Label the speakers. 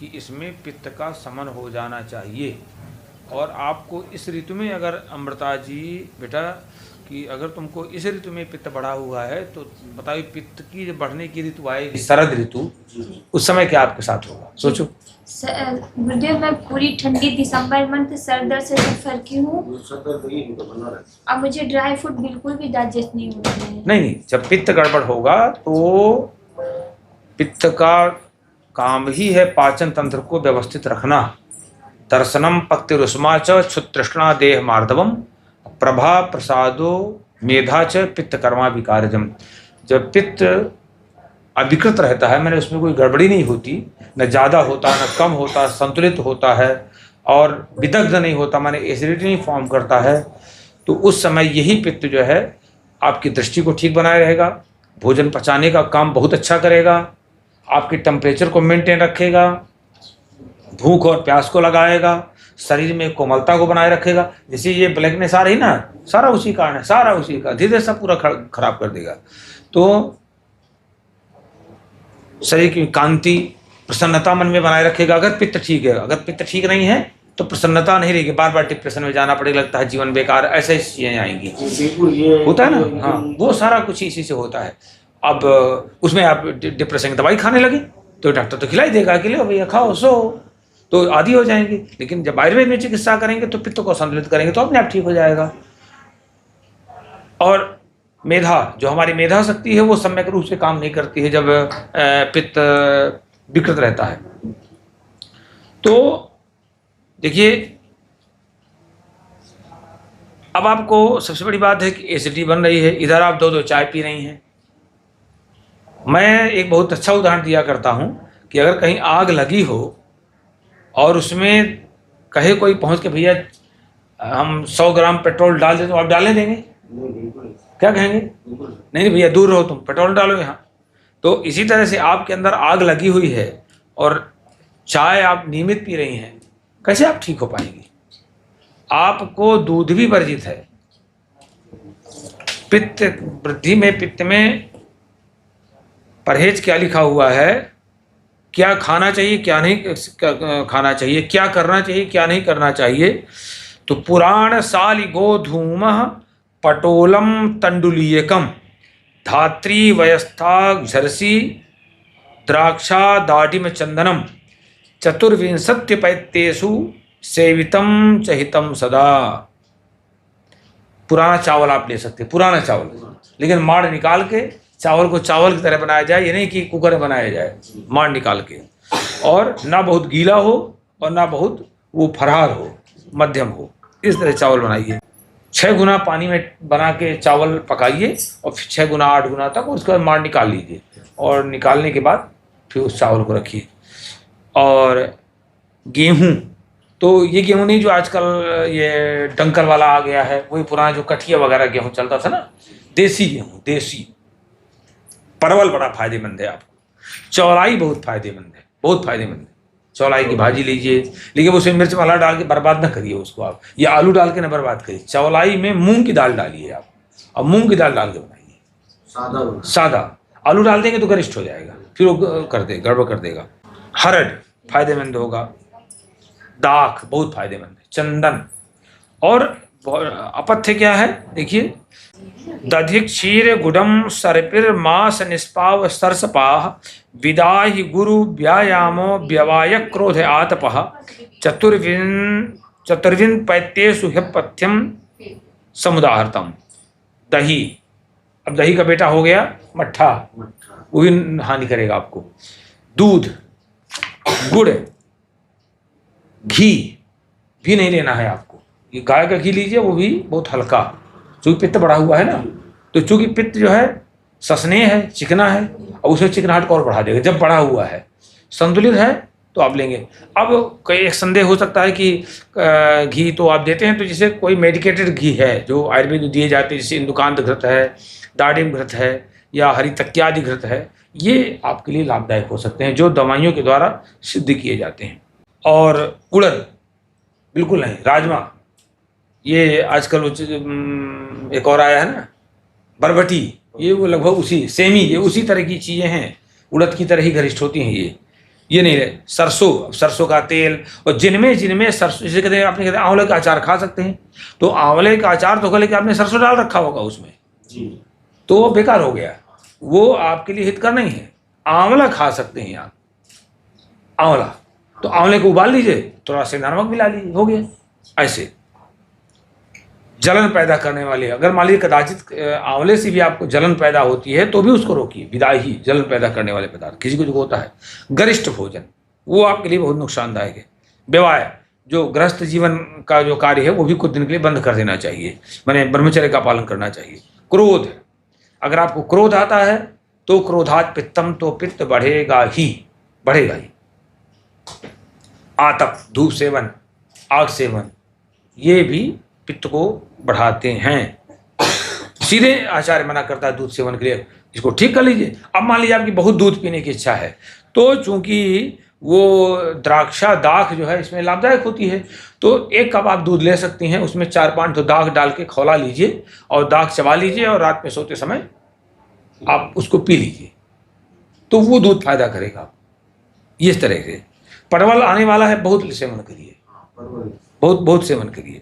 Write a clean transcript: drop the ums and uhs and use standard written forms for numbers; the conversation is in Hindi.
Speaker 1: कि इसमें पित्त का समन हो जाना चाहिए। और आपको इस ऋतु में, अगर अमृता जी बेटा, कि अगर तुमको इस ऋतु में पित्त बढ़ा हुआ है तो बताइए, पित्त की जब बढ़ने की ऋतु आएगी, शरद ऋतु, उस समय क्या आपके साथ होगा, सोचो।
Speaker 2: गुरुदेव, मैं पूरी ठंडी दिसंबर मंथ सर दर्द से सफर की हूँ। अब मुझे ड्राई फूड बिल्कुल भी डाइजेस्ट नहीं हो रहा है।
Speaker 1: नहीं, जब पित्त गड़बड़ होगा तो पित्त का काम ही है पाचन तंत्र को व्यवस्थित रखना। दर्शनम पक्तिरुष्मा च क्षुतृष्णा देह मार्दवम प्रभा प्रसादो मेधा च पित्त कर्मा विकारजम। जब पित्त अविकृत रहता है, मैंने उसमें कोई गड़बड़ी नहीं होती, न ज़्यादा होता न कम होता, संतुलित होता है और विदग्ध नहीं होता, माने एसिडिटी नहीं फॉर्म करता है, तो उस समय यही पित्त जो है आपकी दृष्टि को ठीक बनाए रहेगा, भोजन पचाने का काम बहुत अच्छा करेगा, आपके टेम्परेचर को मेंटेन रखेगा, भूख और प्यास को लगाएगा, शरीर में कोमलता को बनाए रखेगा। जैसे ये ब्लैकनेस आ रही ना, सारा उसी कारण है, सारा उसी का, धीरे सब पूरा खराब कर देगा। तो शरीर की कांति, प्रसन्नता मन में बनाए रखेगा अगर पित्त ठीक है। अगर पित्त ठीक नहीं है तो प्रसन्नता नहीं रहेगी, बार बार डिप्रेशन में जाना पड़ेगा, लगता है जीवन बेकार, ऐसे चीजें आएंगी। होता है ना, हाँ, वो सारा कुछ इसी से होता है। अब उसमें आप डिप्रेशन की दवाई खाने लगे तो डॉक्टर तो खिलाई देगा कि लो भैया खाओ सो, तो आदि हो जाएंगे। लेकिन जब आयुर्वेद में चिकित्सा करेंगे तो पित्त को संतुलित करेंगे तो अपने आप ठीक हो जाएगा। और मेधा, जो हमारी मेधा शक्ति है, वो सम्यक रूप से काम नहीं करती है जब पित्त विकृत रहता है। तो देखिए, अब आपको सबसे बड़ी बात है कि एसिडिटी बन रही है, इधर आप दो चाय पी रही हैं। मैं एक बहुत अच्छा उदाहरण दिया करता हूं कि अगर कहीं आग लगी हो और उसमें कहे कोई पहुंच के, भैया हम 100 ग्राम पेट्रोल डाल दें, तो आप डालने देंगे? क्या कहेंगे? नहीं भैया दूर रहो, तुम पेट्रोल डालो यहाँ। तो इसी तरह से आपके अंदर आग लगी हुई है और चाय आप नियमित पी रही हैं, कैसे आप ठीक हो पाएंगी? आपको दूध भी वर्जित है। पित्त वृद्धि में, पित्त में परहेज क्या लिखा हुआ है, क्या खाना चाहिए क्या नहीं खाना चाहिए, क्या करना चाहिए क्या नहीं करना चाहिए। तो पुराण साली गोधूम पटोलम तंडुलीयकम धात्री वयस्था झरसी द्राक्षा दाढ़िम चंदनम चतुर्विंशत्य पैतेषु सेवितम चहितम सदा। पुराना चावल आप ले सकते, पुराना चावल, लेकिन माड़ निकाल के चावल को चावल की तरह बनाया जाए, ये नहीं कि कुकर में बनाया जाए, माड़ निकाल के, और ना बहुत गीला हो और ना बहुत वो फरार हो, मध्यम हो, इस तरह चावल बनाइए। 6 गुना पानी में बना के चावल पकाइए और फिर 6 गुना 8 गुना तक उसके बाद माड़ निकाल लीजिए, और निकालने के बाद फिर उस चावल को रखिए। और गेहूँ, तो ये गेहूँ नहीं जो आजकल ये डंकर वाला आ गया है, वही पुराना जो कठिया वगैरह गेहूँ चलता था ना, देसी गेहूँ, देसी। परवल बड़ा फायदेमंद है आपको, चौलाई बहुत फायदेमंद है, बहुत फायदेमंद है। चौलाई की भाजी लीजिए, लेकिन उसमें मिर्च मसाला डाल के बर्बाद ना करिए उसको आप, या आलू डाल के ना बर्बाद करिए। चौलाई में मूंग की दाल डालिए आप, और मूंग की दाल डाल के बनाइए सादा। आलू डाल देंगे तो गरिष्ठ हो जाएगा, फिर वो कर दे गड़बड़ कर देगा। हरड़ फायदेमंद होगा, दाख बहुत फायदेमंद है, चंदन। और अपथ्य क्या है देखिए, दधि क्षीर गुडम सर्पिर मास निष्पाव सरसपाह विदाहि गुरु व्यायामो व्यवाय क्रोध आतपः चतुर्विन पैतेषु ह्यपथ्यम समुदाहृतम। दही, अब दही का बेटा हो गया मट्ठा, वो भी हानि करेगा आपको। दूध, गुड़, घी भी नहीं लेना है आपको। ये गाय का घी लीजिए, वो भी बहुत हल्का, चूंकि पित्त बढ़ा हुआ है ना, तो चूंकि पित्त जो है ससने है, चिकना है, और उसमें चिकनाहट को और बढ़ा देगा। जब बढ़ा हुआ है, संतुलित है तो आप लेंगे। अब कई एक संदेह हो सकता है कि घी तो आप देते हैं, तो जैसे कोई मेडिकेटेड घी है जो आयुर्वेद में दिए जाते हैं, जैसे इंदुकांत घृत है, दाडिम घृत है, या हरी तक्यादि घृत है, ये आपके लिए लाभदायक हो सकते हैं, जो दवाइयों के द्वारा सिद्ध किए जाते हैं। और उड़द बिल्कुल नहीं, राजमा, ये आजकल एक और आया है ना बरबटी, ये वो लगभग उसी सेमी, ये उसी तरह की चीज़ें हैं, उड़द की तरह ही गरिष्ठ होती हैं ये। ये नहीं रहे। सरसों का तेल, और जिनमें सरसों, जैसे कहते हैं, आपने कहते हैं आंवले का अचार खा सकते हैं, तो आंवले का अचार तो लेके आपने सरसों डाल रखा होगा उसमें, तो वो बेकार हो गया, वो आपके लिए हितकर नहीं है। आंवला खा सकते हैं आप, आंवला, तो आंवले को उबाल लीजिए, थोड़ा सा नमक मिला लीजिए, हो गया। ऐसे जलन पैदा करने वाले, अगर मान लीजिए कदाचित आंवले से भी आपको जलन पैदा होती है तो भी उसको रोकिए। विदाई, जलन पैदा करने वाले पदार्थ, किसी को जो होता है। गरिष्ठ भोजन, वो आपके लिए बहुत नुकसानदायक है। विवाह, जो गृहस्थ जीवन का जो कार्य है वो भी कुछ दिन के लिए बंद कर देना चाहिए, माने ब्रह्मचर्य का पालन करना चाहिए। क्रोध, अगर आपको क्रोध आता है तो क्रोधात पित्तम, तो पित्त बढ़ेगा ही। आतप, धूप सेवन, आग सेवन, ये भी पित्त को बढ़ाते हैं। सीधे आचार्य मना करता है दूध सेवन के लिए, इसको ठीक कर लीजिए। अब मान लीजिए आपकी बहुत दूध पीने की इच्छा है, तो चूंकि वो द्राक्षा दाख जो है इसमें लाभदायक होती है, तो 1 कप आप दूध ले सकती हैं, उसमें 4-5 तो दाख डाल के खौला लीजिए और दाख चबा लीजिए, और रात में सोते समय आप उसको पी लीजिए, तो वो दूध फायदा करेगा। इस तरह से परवल आने वाला है, बहुत सेवन करिए, बहुत सेवन करिए।